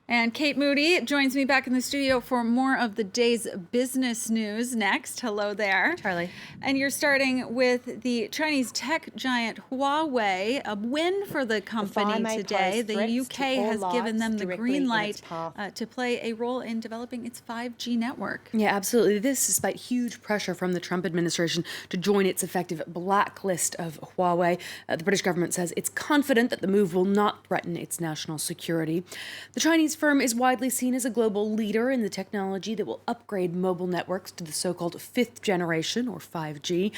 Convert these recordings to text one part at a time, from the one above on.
And Kate Moody joins me back in the studio for more of the day's business news next. Hello there. Charlie. And you're starting with the Chinese tech giant Huawei, a win for the company today. The UK has given them the green light to play a role in developing its 5G network. Yeah, absolutely. This despite huge pressure from the Trump administration to join its effective blacklist of Huawei. The British government says it's confident that the move will not threaten its national security. The Chinese firm is widely seen as a global leader in the technology that will upgrade mobile networks to the so-called fifth generation, or 5G.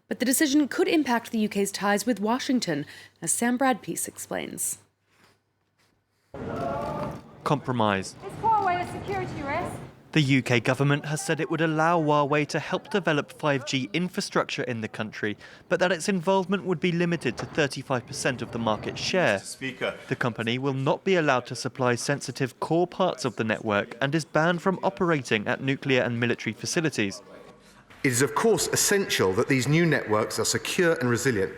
But the decision could impact the UK's ties with Washington, as Sam Bradpeace explains. Compromise. Is Huawei a security risk? The UK government has said it would allow Huawei to help develop 5G infrastructure in the country, but that its involvement would be limited to 35% of the market share. The company will not be allowed to supply sensitive core parts of the network and is banned from operating at nuclear and military facilities. It is, of course, essential that these new networks are secure and resilient.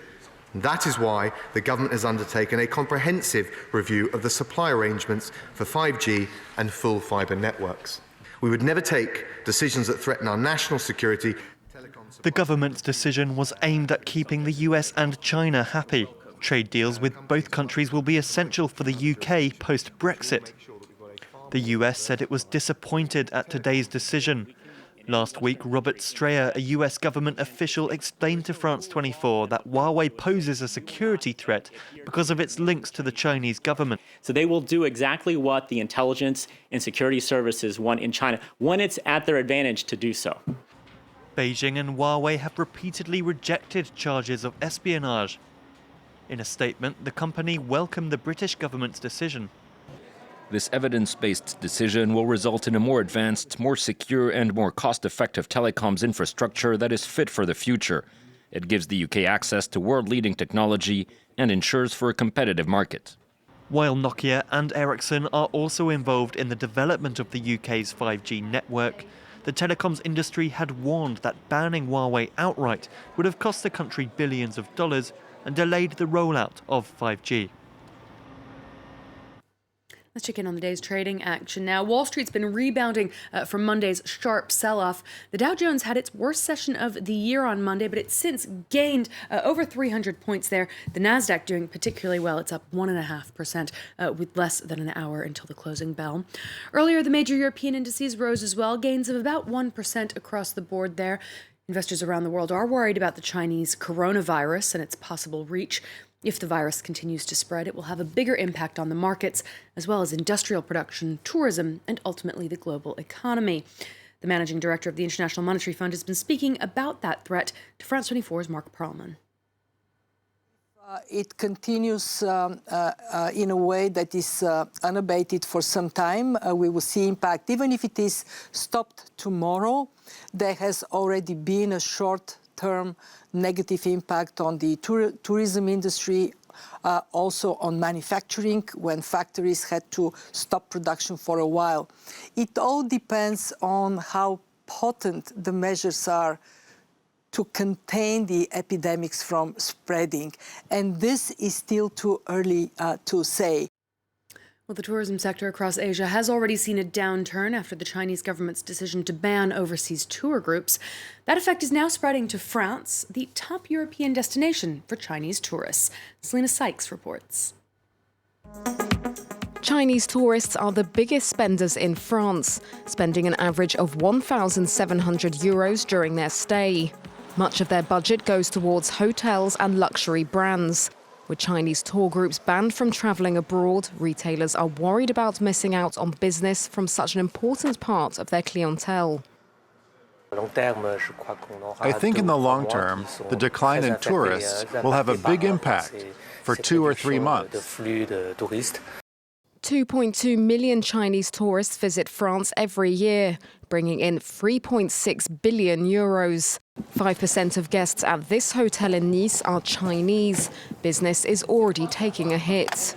That is why the government has undertaken a comprehensive review of the supply arrangements for 5G and full fibre networks. We would never take decisions that threaten our national security. The government's decision was aimed at keeping the US and China happy. Trade deals with both countries will be essential for the UK post-Brexit. The US said it was disappointed at today's decision. Last week, Robert Strayer, a US government official, explained to France 24 that Huawei poses a security threat because of its links to the Chinese government. So they will do exactly what the intelligence and security services want in China when it's at their advantage to do so. Beijing and Huawei have repeatedly rejected charges of espionage. In a statement, the company welcomed the British government's decision. This evidence-based decision will result in a more advanced, more secure and more cost-effective telecoms infrastructure that is fit for the future. It gives the UK access to world-leading technology and ensures for a competitive market. While Nokia and Ericsson are also involved in the development of the UK's 5G network, the telecoms industry had warned that banning Huawei outright would have cost the country billions of dollars and delayed the rollout of 5G. Let's check in on the day's trading action now. Wall Street's been rebounding from Monday's sharp sell-off. The Dow Jones had its worst session of the year on Monday, but it's since gained over 300 points there. The Nasdaq doing particularly well. It's up 1.5% with less than an hour until the closing bell. Earlier, the major European indices rose as well, gains of about 1% across the board there. Investors around the world are worried about the Chinese coronavirus and its possible reach. If the virus continues to spread, it will have a bigger impact on the markets, as well as industrial production, tourism, and ultimately the global economy. The managing director of the International Monetary Fund has been speaking about that threat to France 24's Mark Perlman. It continues in a way that is unabated for some time. We will see impact. Even if it is stopped tomorrow, there has already been a short-term negative impact on the tourism industry, also on manufacturing when factories had to stop production for a while. It all depends on how potent the measures are to contain the epidemics from spreading. And this is still too early to say. Well, the tourism sector across Asia has already seen a downturn after the Chinese government's decision to ban overseas tour groups. That effect is now spreading to France, the top European destination for Chinese tourists. Selena Sykes reports. Chinese tourists are the biggest spenders in France, spending an average of €1,700 during their stay. Much of their budget goes towards hotels and luxury brands. With Chinese tour groups banned from travelling abroad, retailers are worried about missing out on business from such an important part of their clientele. I think in the long term, the decline in tourists will have a big impact for 2 or 3 months. 2.2 million Chinese tourists visit France every year, bringing in €3.6 billion. 5% of guests at this hotel in Nice are Chinese. Business is already taking a hit.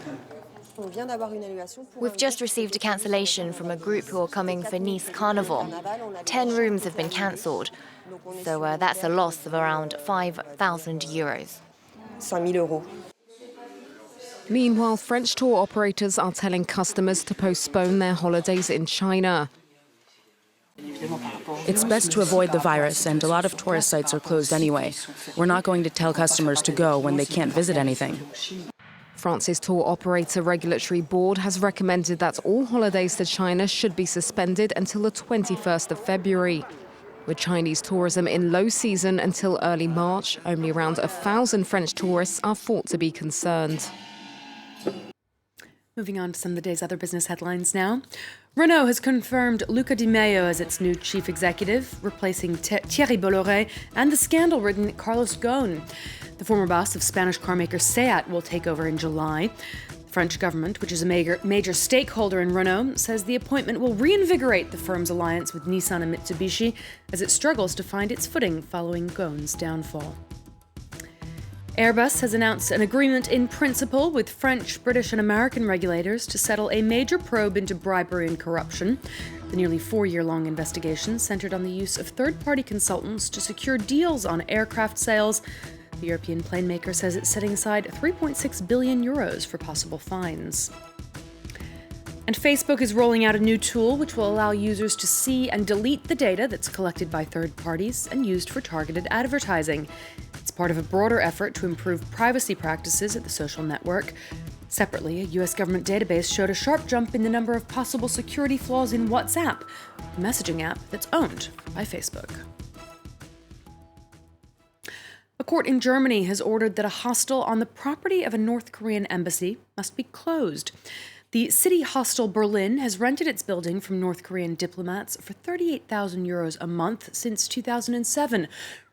We've just received a cancellation from a group who are coming for Nice Carnival. 10 rooms have been cancelled, so that's a loss of around €5,000. Meanwhile, French tour operators are telling customers to postpone their holidays in China. It's best to avoid the virus, and a lot of tourist sites are closed anyway. We're not going to tell customers to go when they can't visit anything. France's tour operator regulatory board has recommended that all holidays to China should be suspended until the 21st of February. With Chinese tourism in low season until early March, only around 1,000 French tourists are thought to be concerned. Moving on to some of the day's other business headlines now. Renault has confirmed Luca Di Maio as its new chief executive, replacing Thierry Bolloré and the scandal-ridden Carlos Ghosn. The former boss of Spanish carmaker Seat will take over in July. The French government, which is a major stakeholder in Renault, says the appointment will reinvigorate the firm's alliance with Nissan and Mitsubishi as it struggles to find its footing following Ghosn's downfall. Airbus has announced an agreement in principle with French, British, and American regulators to settle a major probe into bribery and corruption. The nearly 4-year-long investigation centered on the use of third-party consultants to secure deals on aircraft sales. The European plane maker says it's setting aside 3.6 billion euros for possible fines. And Facebook is rolling out a new tool which will allow users to see and delete the data that's collected by third parties and used for targeted advertising. It's part of a broader effort to improve privacy practices at the social network. Separately, a U.S. government database showed a sharp jump in the number of possible security flaws in WhatsApp, a messaging app that's owned by Facebook. A court in Germany has ordered that a hostel on the property of a North Korean embassy must be closed. The city hostel Berlin has rented its building from North Korean diplomats for 38,000 euros a month since 2007.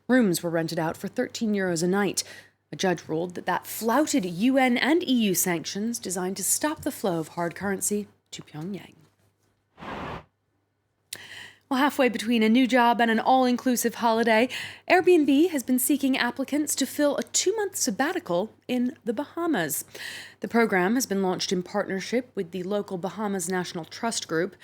Rooms were rented out for 13 euros a night. A judge ruled that flouted UN and EU sanctions designed to stop the flow of hard currency to Pyongyang. Well, halfway between a new job and an all-inclusive holiday, Airbnb has been seeking applicants to fill a 2-month sabbatical in the Bahamas. The program has been launched in partnership with the local Bahamas National Trust Group.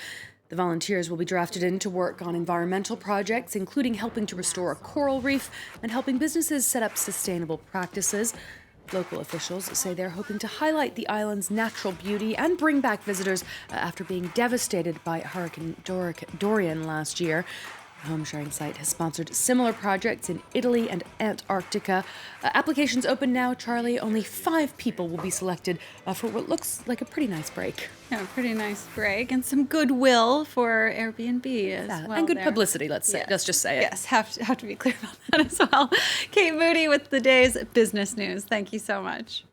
The volunteers will be drafted in to work on environmental projects, including helping to restore a coral reef and helping businesses set up sustainable practices. Local officials say they're hoping to highlight the island's natural beauty and bring back visitors after being devastated by Hurricane Dorian last year. The home-sharing site has sponsored similar projects in Italy and Antarctica. Applications open now, Charlie. Only 5 people will be selected for what looks like a pretty nice break. Yeah, a pretty nice break and some goodwill for Airbnb as well. And good publicity, let's say. Let's just say it. Yes, have to be clear about that as well. Kate Moody with the day's business news. Thank you so much.